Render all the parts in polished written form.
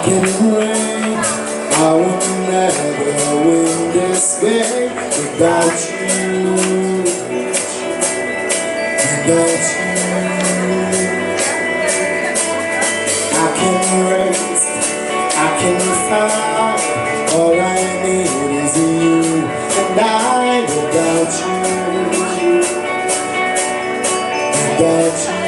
can bring. I would never win this game without you, without you. I can raise, I can find, all I need is you, and I without you, without you.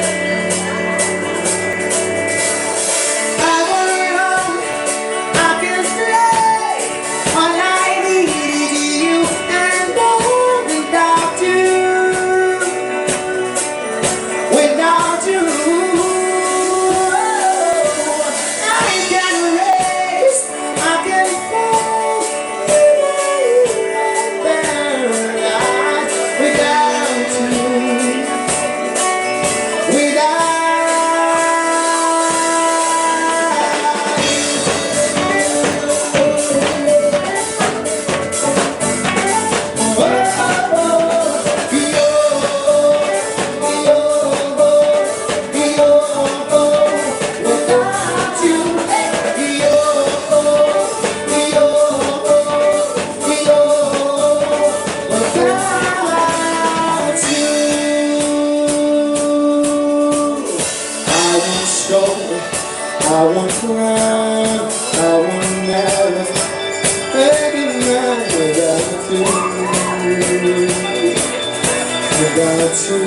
I won't cry, I will never take a night without you, without you.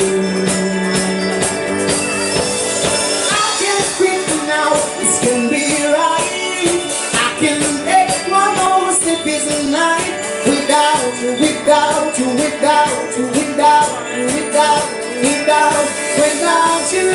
I can speak now, this can be right. I can take one more step this night without you, without you, without you, without you, without you.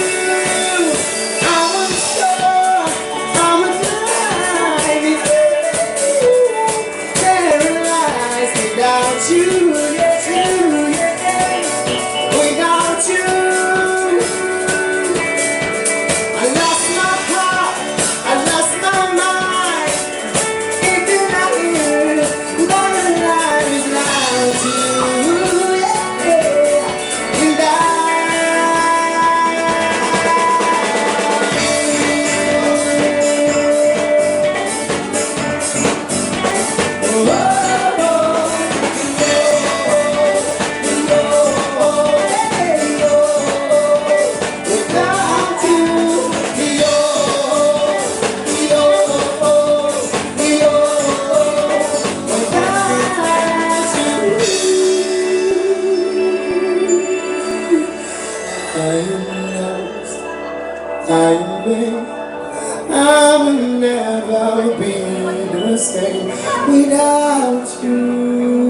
I will never be the same without you.